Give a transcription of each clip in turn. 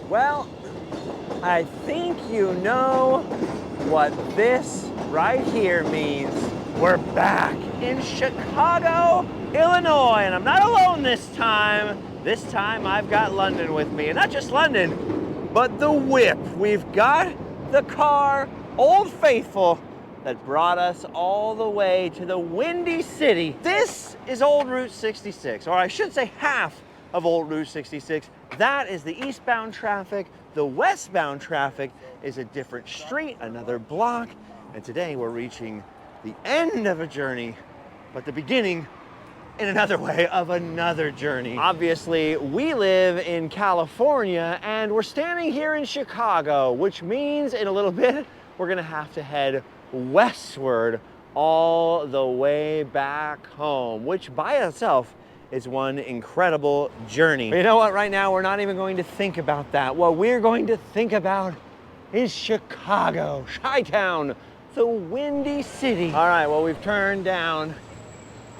Well, I think you know what this right here means. We're back in Chicago, Illinois, and I'm not alone this time. This time I've got London with me, and not just London, but the whip. We've got the car, Old Faithful, that brought us all the way to the Windy City. This is Old Route 66, or I should say half of Old Route 66. That is the eastbound traffic. The westbound traffic is a different street, another block. And today we're reaching the end of a journey, but the beginning, in another way, of another journey. Obviously, we live in California and we're standing here in Chicago, which means in a little bit, we're gonna have to head westward all the way back home, which by itself is one incredible journey. But you know what? Right now, we're not even going to think about that. What we're going to think about is Chicago, Chi-Town, the Windy City. All right, well, we've turned down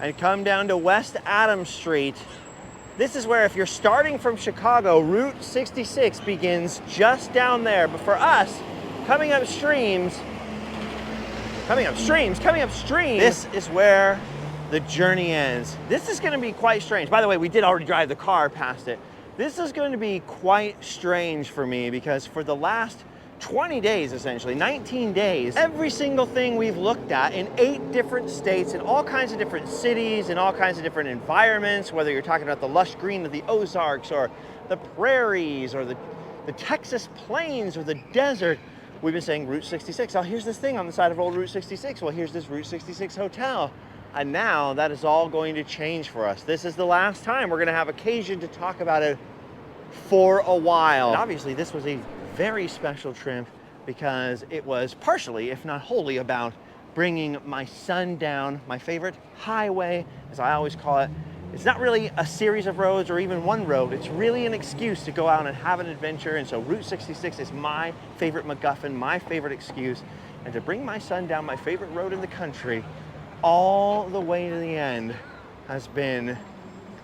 and come down to West Adams Street. This is where, if you're starting from Chicago, Route 66 begins just down there. But for us, coming upstream, this is where the journey ends. This is gonna be quite strange. By the way, we did already drive the car past it. This is going to be quite strange for me because for the last 20 days, essentially, 19 days, every single thing we've looked at in 8 different states, in all kinds of different cities, in all kinds of different environments, whether you're talking about the lush green of the Ozarks or the prairies or the Texas plains or the desert, we've been saying Route 66. Oh, here's this thing on the side of Old Route 66. Well, here's this Route 66 hotel. And now that is all going to change for us. This is the last time we're going to have occasion to talk about it for a while. And obviously, this was a very special trip because it was partially, if not wholly, about bringing my son down my favorite highway, as I always call it. It's not really a series of roads or even one road. It's really an excuse to go out and have an adventure. And so Route 66 is my favorite MacGuffin, my favorite excuse. And to bring my son down my favorite road in the country all the way to the end has been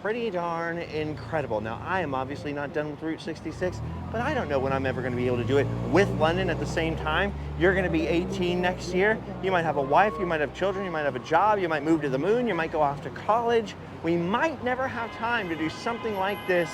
pretty darn incredible. Now, I am obviously not done with Route 66, but I don't know when I'm ever going to be able to do it with London at the same time. You're going to be 18 next year. You might have a wife, you might have children, you might have a job, you might move to the moon, you might go off to college. We might never have time to do something like this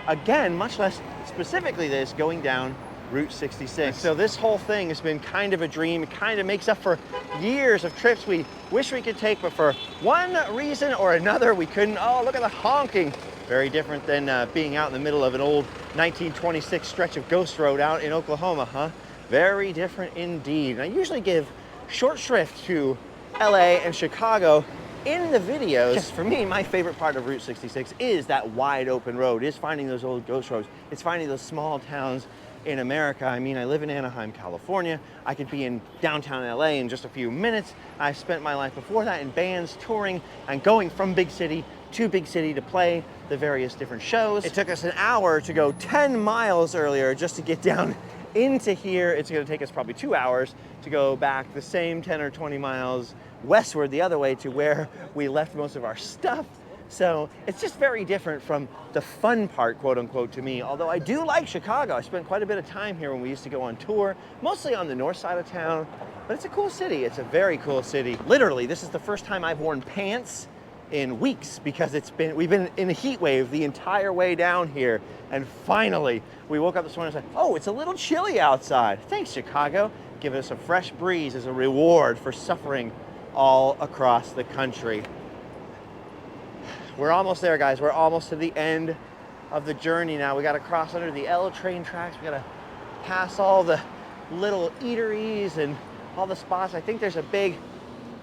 again, much less specifically this, going down Route 66. So this whole thing has been kind of a dream. It kind of makes up for years of trips we wish we could take, but for one reason or another, we couldn't. Oh, look at the honking. Very different than being out in the middle of an old 1926 stretch of Ghost Road out in Oklahoma, huh? Very different indeed. And I usually give short shrift to LA and Chicago in the videos. Just for me, my favorite part of Route 66 is that wide open road, is finding those old ghost roads. It's finding those small towns in America. I mean, I live in Anaheim, California. I could be in downtown LA in just a few minutes. I spent my life before that in bands, touring, and going from big city to play the various different shows. It took us an hour to go 10 miles earlier just to get down into here. It's gonna take us probably 2 hours to go back the same 10 or 20 miles westward the other way to where we left most of our stuff. So it's just very different from the fun part, quote unquote, to me. Although I do like Chicago. I spent quite a bit of time here when we used to go on tour, mostly on the north side of town, but it's a cool city. It's a very cool city. Literally, this is the first time I've worn pants in weeks because we've been in a heat wave the entire way down here. And finally, we woke up this morning and said, oh, it's a little chilly outside. Thanks, Chicago. Give us a fresh breeze as a reward for suffering all across the country. We're almost there, guys. We're almost to the end of the journey now. We got to cross under the L train tracks. We got to pass all the little eateries and all the spots. I think there's a big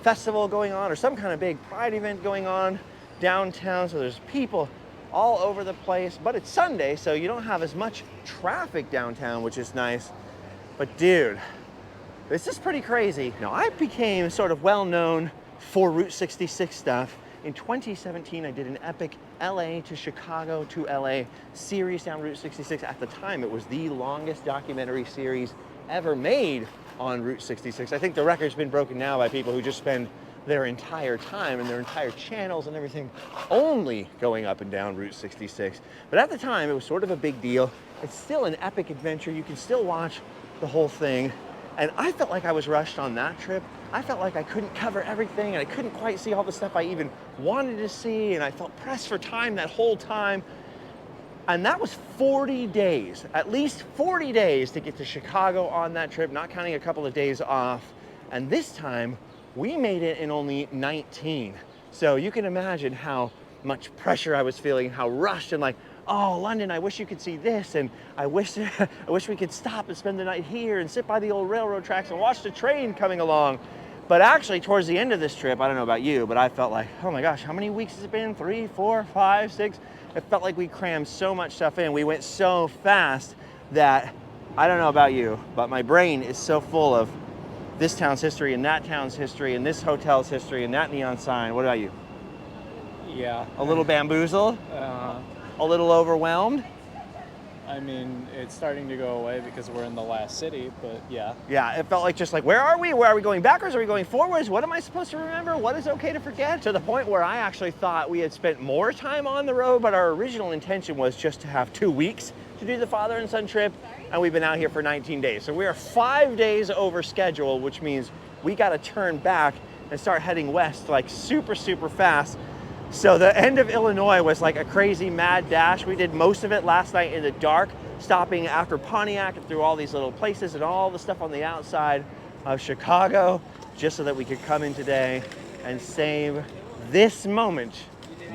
festival going on or some kind of big pride event going on downtown. So there's people all over the place, but it's Sunday, so you don't have as much traffic downtown, which is nice. But dude, this is pretty crazy. Now, I became sort of well known for Route 66 stuff. In 2017, I did an epic LA to Chicago to LA series down Route 66. At the time, it was the longest documentary series ever made on Route 66. I think the record's been broken now by people who just spend their entire time and their entire channels and everything only going up and down Route 66. But at the time, it was sort of a big deal. It's still an epic adventure. You can still watch the whole thing. And I felt like I was rushed on that trip. I felt like I couldn't cover everything and I couldn't quite see all the stuff I even wanted to see, and I felt pressed for time that whole time. And that was 40 days, at least 40 days to get to Chicago on that trip, not counting a couple of days off. And this time, we made it in only 19. So you can imagine how much pressure I was feeling, how rushed and like, oh, London, I wish you could see this, and I wish we could stop and spend the night here and sit by the old railroad tracks and watch the train coming along. But actually, towards the end of this trip, I don't know about you, but I felt like, oh my gosh, how many weeks has it been? 3, 4, 5, 6? It felt like we crammed so much stuff in. We went so fast that, I don't know about you, but my brain is so full of this town's history and that town's history and this hotel's history and that neon sign. What about you? Yeah. A little bamboozled? A little overwhelmed? I mean, it's starting to go away because we're in the last city, but yeah. Yeah, it felt like just like, where are we? Where are we going backwards? Are we going forwards? What am I supposed to remember? What is okay to forget? To the point where I actually thought we had spent more time on the road, but our original intention was just to have 2 weeks to do the father and son trip, and we've been out here for 19 days. So we are 5 days over schedule, which means we got to turn back and start heading west like super, super fast. So the end of Illinois was like a crazy mad dash. We did most of it last night in the dark, stopping after Pontiac and through all these little places and all the stuff on the outside of Chicago, just so that we could come in today and save this moment,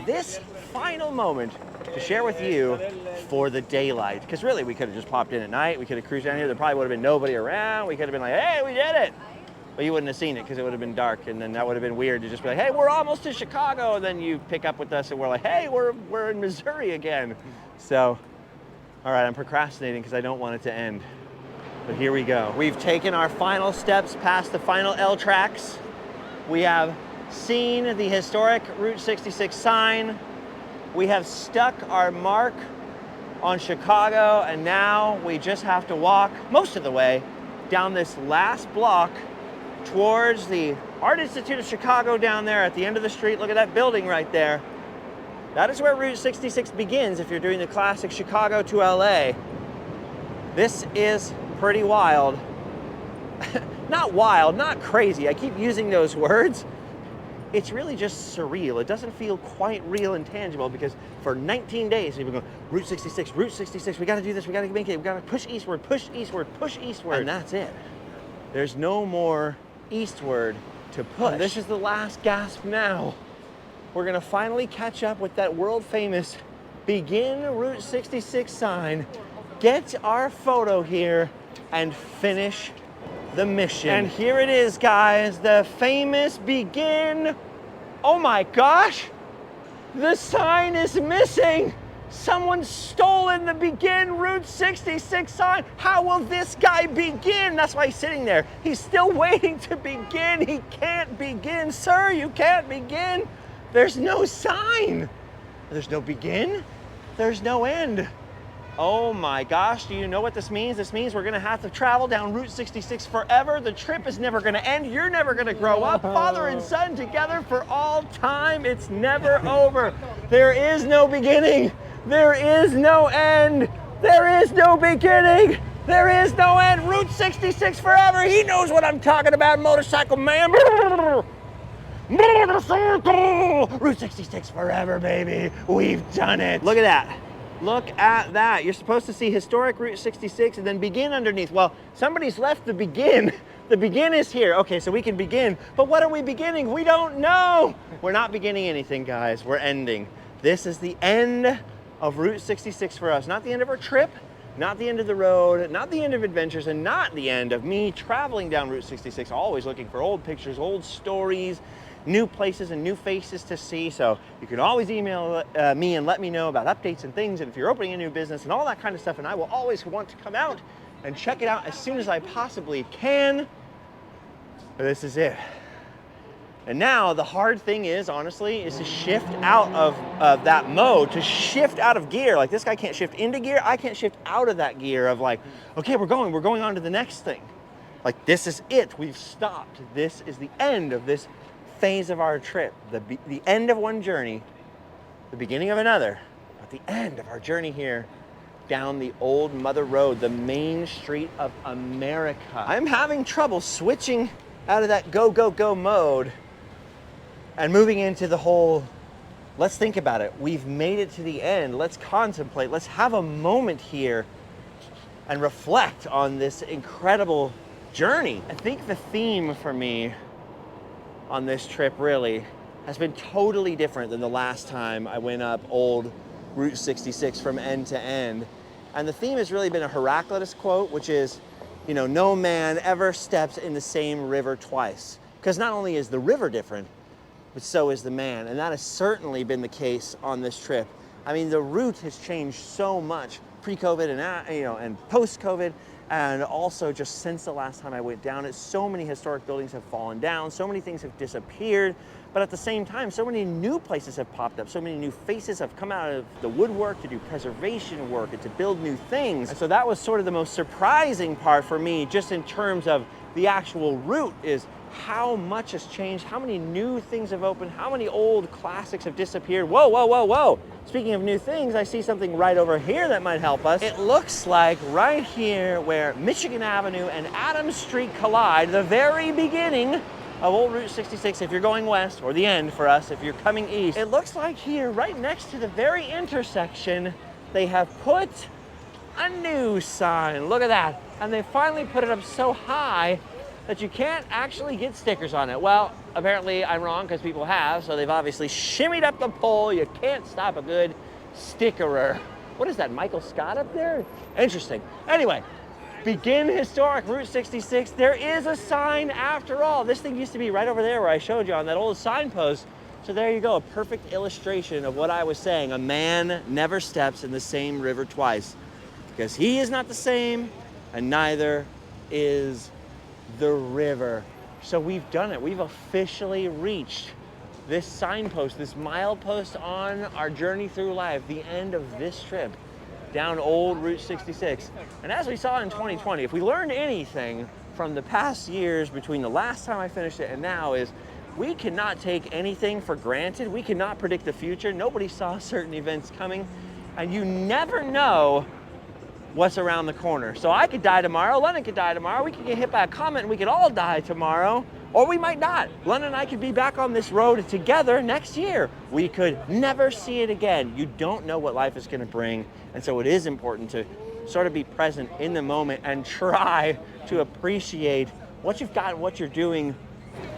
this final moment, to share with you for the daylight. Because really, we could have just popped in at night. We could have cruised down here. There probably would have been nobody around. We could have been like, hey, we did it. But you wouldn't have seen it because it would have been dark, and then that would have been weird to just be like, hey, we're almost to Chicago, and then you pick up with us and we're like, hey, we're in Missouri again. So, all right, I'm procrastinating because I don't want it to end. But here we go. We've taken our final steps past the final L tracks. We have seen the historic Route 66 sign. We have stuck our mark on Chicago, and now we just have to walk most of the way down this last block towards the Art Institute of Chicago down there at the end of the street. Look at that building right there. That is where Route 66 begins if you're doing the classic Chicago to LA. This is pretty wild. Not wild, not crazy. I keep using those words. It's really just surreal. It doesn't feel quite real and tangible because for 19 days we've been going, Route 66, Route 66, we gotta do this, we gotta make it, we gotta push eastward, push eastward, push eastward. And that's it. There's no more eastward to push. And this is the last gasp now. We're gonna finally catch up with that world famous begin Route 66 sign, get our photo here, and finish the mission. And here it is, guys, the famous begin. Oh my gosh, the sign is missing. Someone's stolen the begin Route 66 sign. How will this guy begin? That's why he's sitting there. He's still waiting to begin. He can't begin. Sir, you can't begin. There's no sign. There's no begin. There's no end. Oh my gosh, do you know what this means? This means we're gonna have to travel down Route 66 forever. The trip is never gonna end. You're never gonna grow up. Father and son together for all time. It's never over. There is no beginning. There is no end. There is no beginning. There is no end. Route 66 forever. He knows what I'm talking about, motorcycle man. Motorcycle! Route 66 forever, baby. We've done it. Look at that. Look at that. You're supposed to see historic Route 66 and then begin underneath. Well, somebody's left the begin. The begin is here. Okay, so we can begin. But what are we beginning? We don't know. We're not beginning anything, guys. We're ending. This is the end of Route 66 for us. Not the end of our trip, not the end of the road, not the end of adventures, and not the end of me traveling down Route 66, always looking for old pictures, old stories, new places and new faces to see. So you can always email me and let me know about updates and things, and if you're opening a new business and all that kind of stuff, and I will always want to come out and check it out as soon as I possibly can. But this is it. And now the hard thing is, honestly, is to shift out of that mode, to shift out of gear. Like this guy can't shift into gear, I can't shift out of that gear of like, okay, we're going on to the next thing. Like this is it, we've stopped. This is the end of this phase of our trip. The end of one journey, the beginning of another, but the end of our journey here down the old Mother Road, the main street of America. I'm having trouble switching out of that go, go, go mode and moving into the whole, let's think about it. We've made it to the end. Let's contemplate. Let's have a moment here and reflect on this incredible journey. I think the theme for me on this trip really has been totally different than the last time I went up old Route 66 from end to end. And the theme has really been a Heraclitus quote, which is, you know, no man ever steps in the same river twice. Because not only is the river different, but so is the man. And that has certainly been the case on this trip. I mean, the route has changed so much pre-COVID and post-COVID, and also just since the last time I went down it. So many historic buildings have fallen down, so many things have disappeared, but at the same time, so many new places have popped up, so many new faces have come out of the woodwork to do preservation work and to build new things. And so that was sort of the most surprising part for me, just in terms of the actual route, is how much has changed, how many new things have opened, how many old classics have disappeared. Whoa, whoa, whoa, whoa. Speaking of new things, I see something right over here that might help us. It looks like right here where Michigan Avenue and Adams Street collide, the very beginning of old Route 66 if you're going west, or the end for us if you're coming east. It looks like here, right next to the very intersection, they have put a new sign. Look at that. And they finally put it up so high that you can't actually get stickers on it. Well, apparently I'm wrong, because people have, so they've obviously shimmied up the pole. You can't stop a good stickerer. What is that, Michael Scott up there? Interesting. Anyway, begin historic Route 66. There is a sign after all. This thing used to be right over there where I showed you on that old signpost. So there you go, a perfect illustration of what I was saying. A man never steps in the same river twice, because he is not the same, and neither is the river. So we've done it. We've officially reached this signpost, this milepost on our journey through life, the end of this trip down old Route 66. And as we saw in 2020, if we learned anything from the past years between the last time I finished it and now, is we cannot take anything for granted. We cannot predict the future. Nobody saw certain events coming, and you never know what's around the corner. So I could die tomorrow, London could die tomorrow, we could get hit by a comet and we could all die tomorrow, or we might not. London and I could be back on this road together next year. We could never see it again. You don't know what life is going to bring, and so it is important to sort of be present in the moment and try to appreciate what you've got and what you're doing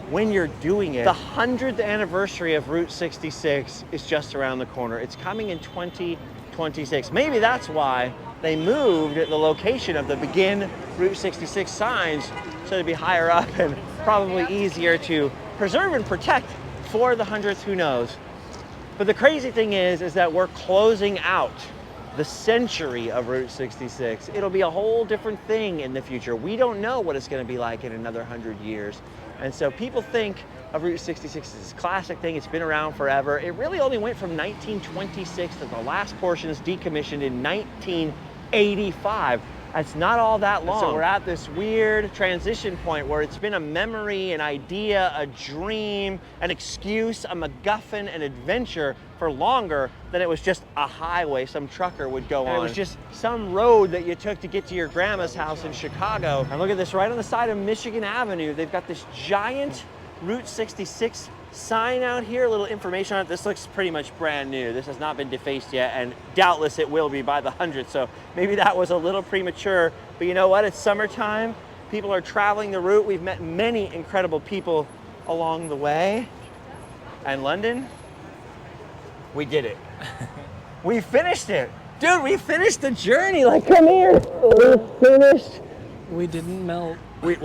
when you're doing it. The 100th anniversary of Route 66 is just around the corner. It's coming in 2026. Maybe that's why they moved the location of the begin Route 66 signs so to be higher up and probably easier to preserve and protect for the 100th, who knows. But the crazy thing is that we're closing out the century of Route 66. It'll be a whole different thing in the future. We don't know what it's going to be like in another 100 years. And so people think of Route 66 as this classic thing. It's been around forever. It really only went from 1926 to the last portions decommissioned in 1985. That's not all that long. So we're at this weird transition point where it's been a memory, an idea, a dream, an excuse, a MacGuffin, an adventure for longer than it was just a highway some trucker would go on. It was just some road that you took to get to your grandma's house in Chicago. And look at this, right on the side of Michigan Avenue, they've got this giant Route 66 sign out here, a little information on it. This looks pretty much brand new. This has not been defaced yet, and doubtless it will be by the 100th, so maybe that was a little premature. But you know what? It's summertime. People are traveling the route. We've met many incredible people along the way. And London, we did it. We finished it. Dude, we finished the journey. Like, come here. We finished. We didn't melt. We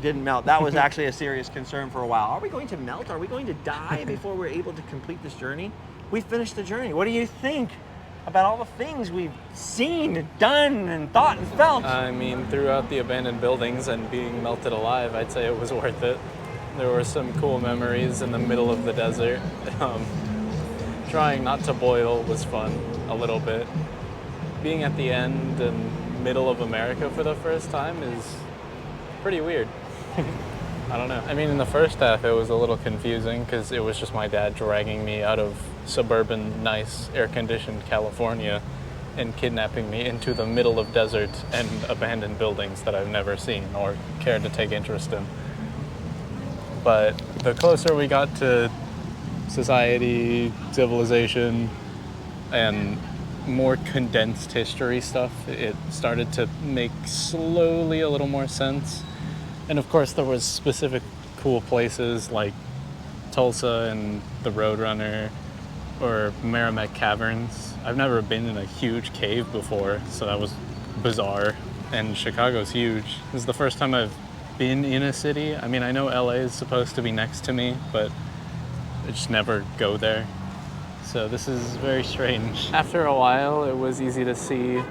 didn't melt. That was actually a serious concern for a while. Are we going to melt? Are we going to die before we're able to complete this journey? We finished the journey. What do you think about all the things we've seen, done, and thought and felt? I mean, throughout the abandoned buildings and being melted alive, I'd say it was worth it. There were some cool memories in the middle of the desert. Trying not to boil was fun a little bit. Being at the end and middle of America for the first time is pretty weird. I don't know. I mean, in the first half, it was a little confusing because it was just my dad dragging me out of suburban, nice, air-conditioned California and kidnapping me into the middle of desert and abandoned buildings that I've never seen or cared to take interest in. But the closer we got to society, civilization, and more condensed history stuff, it started to make slowly a little more sense. And of course there was specific cool places like Tulsa and the Roadrunner or Merrimack Caverns. I've never been in a huge cave before, so that was bizarre. And Chicago's huge. This is the first time I've been in a city. I mean, I know LA is supposed to be next to me, but I just never go there. So this is very strange. After a while, it was easy to see,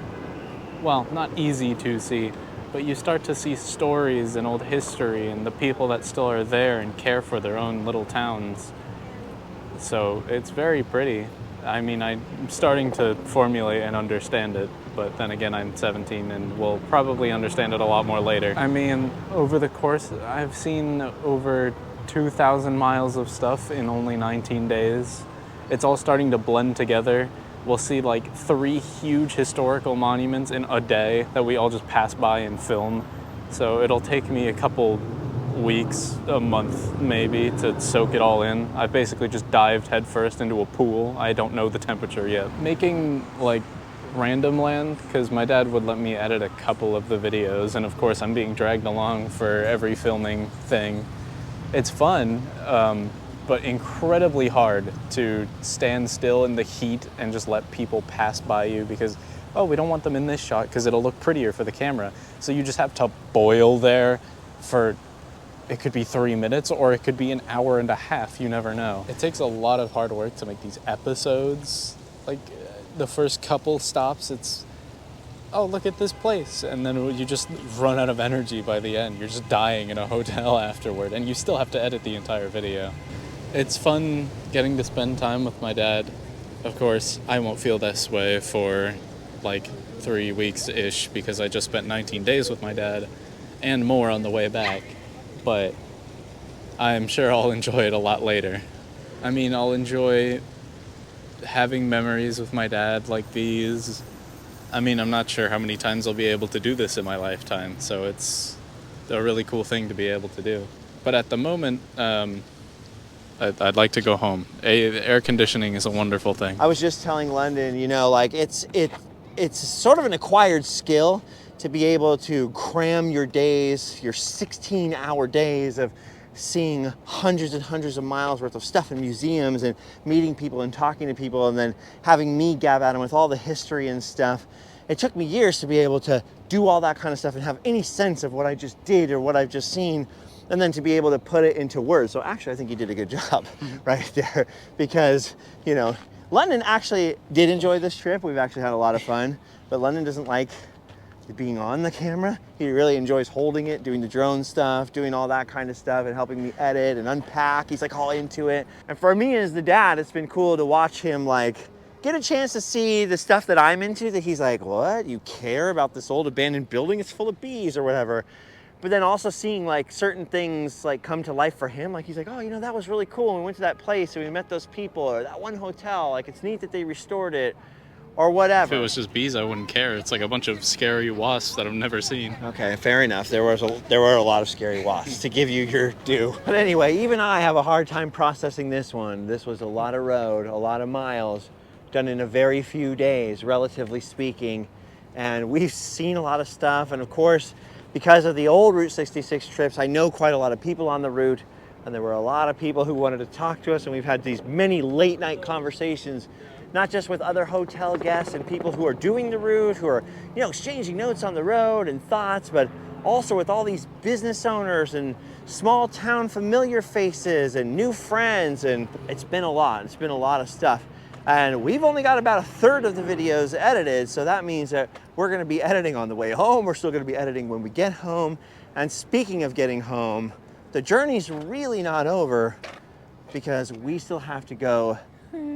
well, not easy to see, but you start to see stories and old history and the people that still are there and care for their own little towns. So it's very pretty. I mean, I'm starting to formulate and understand it, but then again, I'm 17 and will probably understand it a lot more later. I mean, over the course, I've seen over 2,000 miles of stuff in only 19 days. It's all starting to blend together. We'll see like 3 huge historical monuments in a day that we all just pass by and film. So it'll take me a couple weeks, a month maybe, to soak it all in. I basically just dived headfirst into a pool. I don't know the temperature yet. Making like Randomland, because my dad would let me edit a couple of the videos, and of course I'm being dragged along for every filming thing. It's fun, but incredibly hard to stand still in the heat and just let people pass by you because, oh, we don't want them in this shot because it'll look prettier for the camera. So you just have to boil there for, it could be 3 minutes or it could be an hour and a half, you never know. It takes a lot of hard work to make these episodes. Like the first couple stops, it's, oh, look at this place. And then you just run out of energy by the end. You're just dying in a hotel afterward and you still have to edit the entire video. It's fun getting to spend time with my dad. Of course, I won't feel this way for like 3 weeks-ish because I just spent 19 days with my dad and more on the way back. But I'm sure I'll enjoy it a lot later. I mean, I'll enjoy having memories with my dad like these. I mean, I'm not sure how many times I'll be able to do this in my lifetime, so it's a really cool thing to be able to do. But at the moment, I'd like to go home. Air conditioning is a wonderful thing. I was just telling London, you know, like it's sort of an acquired skill to be able to cram your days, your 16-hour days of seeing hundreds and hundreds of miles worth of stuff in museums and meeting people and talking to people and then having me gab at them with all the history and stuff. It took me years to be able to do all that kind of stuff and have any sense of what I just did or what I've just seen, and then to be able to put it into words. So actually, I think you did a good job right there because, you know, London actually did enjoy this trip. We've actually had a lot of fun, but London doesn't like being on the camera. He really enjoys holding it, doing the drone stuff, doing all that kind of stuff and helping me edit and unpack. He's like all into it. And for me as the dad, it's been cool to watch him like get a chance to see the stuff that I'm into that he's like, what? You care about this old abandoned building? It's full of bees or whatever. But then also seeing like certain things like come to life for him. Like he's like, oh, you know, that was really cool. We went to that place and we met those people, or that one hotel. Like it's neat that they restored it, or whatever. If it was just bees, I wouldn't care. It's like a bunch of scary wasps that I've never seen. Okay, fair enough. There were a lot of scary wasps to give you your due. But anyway, even I have a hard time processing this one. This was a lot of road, a lot of miles, done in a very few days, relatively speaking. And we've seen a lot of stuff. And of course, because of the old Route 66 trips, I know quite a lot of people on the route, and there were a lot of people who wanted to talk to us, and we've had these many late night conversations, not just with other hotel guests and people who are doing the route, who are, you know, exchanging notes on the road and thoughts, but also with all these business owners and small town familiar faces and new friends, and it's been a lot. It's been a lot of stuff. And we've only got about 1/3 of the videos edited, so that means that we're gonna be editing on the way home. We're still gonna be editing when we get home. And speaking of getting home, the journey's really not over because we still have to go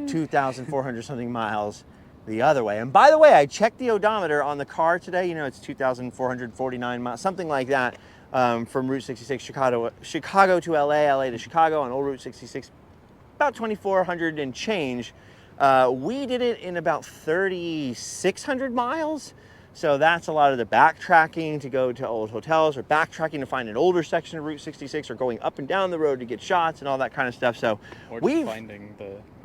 2,400 something miles the other way. And by the way, I checked the odometer on the car today. You know, it's 2,449 miles, something like that, from Route 66, Chicago to LA, LA to Chicago on old Route 66, about 2,400 and change. We did it in about 3,600 miles. So that's a lot of the backtracking to go to old hotels, or backtracking to find an older section of Route 66, or going up and down the road to get shots and all that kind of stuff. So Or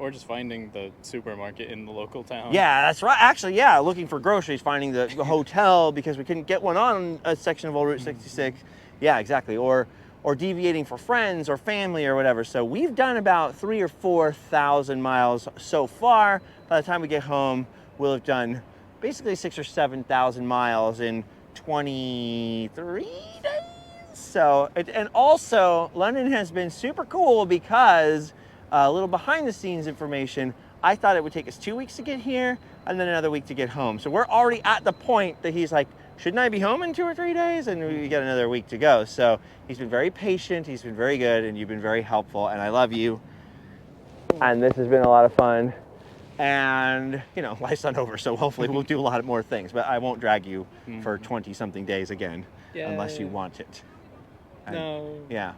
just finding the supermarket in the local town. yeah, that's right. Actually, yeah, looking for groceries, finding the hotel because we couldn't get one on a section of old Route 66. Yeah, exactly. Or deviating for friends or family or whatever. So we've done about 3,000 or 4,000 miles so far. By the time we get home, we'll have done basically 6,000 or 7,000 miles in 23 days. So, and also London has been super cool because a little behind the scenes information, I thought it would take us 2 weeks to get here and then another week to get home. So we're already at the point that he's like, shouldn't I be home in 2 or 3 days? And we got another week to go. So he's been very patient, he's been very good, and you've been very helpful, and I love you. And this has been a lot of fun. And, you know, life's not over, so hopefully we'll do a lot more things, but I won't drag you for 20-something days again, unless you want it. And, No. yeah.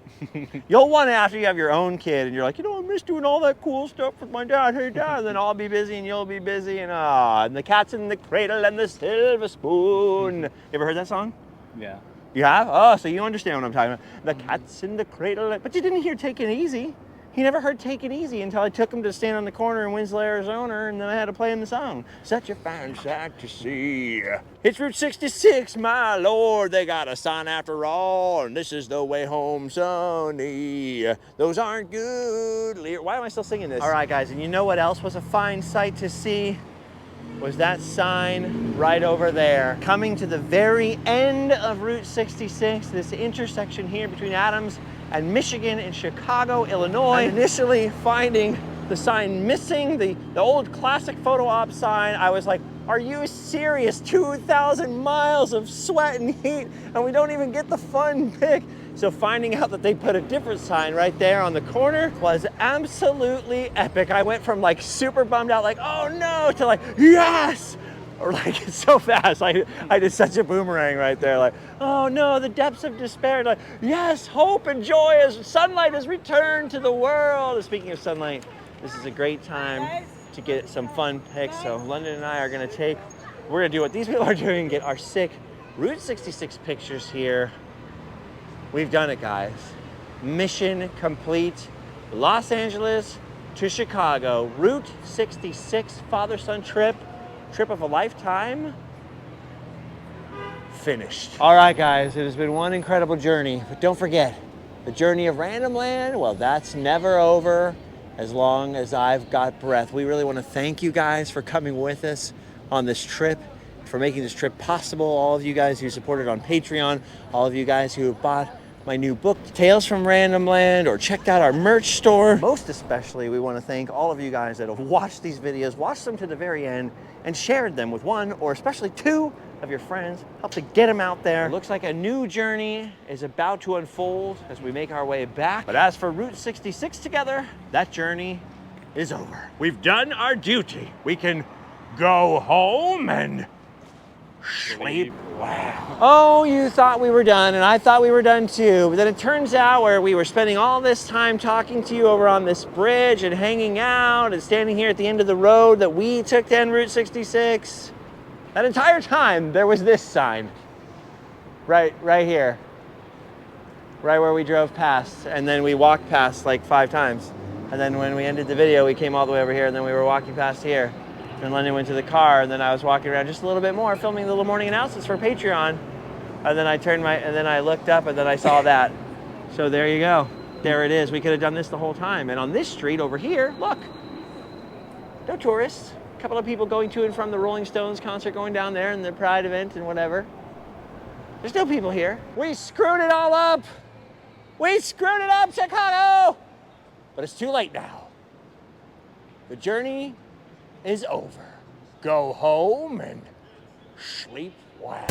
You'll want it after you have your own kid, and you're like, you know, I miss doing all that cool stuff with my dad. Hey, Dad. And then I'll be busy, and you'll be busy, and the cat's in the cradle and the silver spoon. You ever heard that song? Yeah. You have? Oh, so you understand what I'm talking about. The cat's in the cradle. But you didn't hear Take It Easy. He never heard Take It Easy until I took him to stand on the corner in Winslow, Arizona, and then I had to play him the song. Such a fine sight to see. It's Route 66, my lord. They got a sign after all, and this is the way home, Sonny. Those aren't good. Why am I still singing this? All right, guys, and you know what else was a fine sight to see? Was that sign right over there. Coming to the very end of Route 66, this intersection here between Adams and Michigan and Chicago, Illinois. And initially finding the sign missing, the old classic photo op sign, I was like, are you serious? 2,000 miles of sweat and heat, and we don't even get the fun pic. So finding out that they put a different sign right there on the corner was absolutely epic. I went from like super bummed out, like, oh no, to like, yes! Or like so fast. I did such a boomerang right there, like, oh no, the depths of despair. Like, yes, hope and joy as sunlight has returned to the world. And speaking of sunlight, this is a great time to get some fun pics. So London and I are we're gonna do what these people are doing and get our sick Route 66 pictures here. We've done it, guys. Mission complete. Los Angeles to Chicago, Route 66 father-son trip of a lifetime, finished. All right, guys, it has been one incredible journey, but don't forget, the journey of Randomland, well, that's never over as long as I've got breath. We really want to thank you guys for coming with us on this trip, for making this trip possible. All of you guys who supported on Patreon, all of you guys who have bought my new book, Tales from Randomland, or checked out our merch store. Most especially, we want to thank all of you guys that have watched these videos, watched them to the very end, and shared them with one or especially two of your friends. Help to get them out there. It looks like a new journey is about to unfold as we make our way back. But as for Route 66 together, that journey is over. We've done our duty. We can go home and sleep well. Oh, you thought we were done, and I thought we were done too. But then it turns out where we were spending all this time talking to you over on this bridge and hanging out and standing here at the end of the road that we took to end Route 66. That entire time, there was this sign. Right here. Right where we drove past. And then we walked past like 5 times. And then when we ended the video, we came all the way over here, and then we were walking past here. And London went to the car, and then I was walking around just a little bit more, filming the little morning announcements for Patreon. And then I looked up, and then I saw that. So there you go. There it is. We could have done this the whole time. And on this street over here, look, no tourists. A couple of people going to and from the Rolling Stones concert, going down there, and the Pride event and whatever. There's no people here. We screwed it all up. We screwed it up, Chicago. But it's too late now. The journey is over. Go home and sleep well.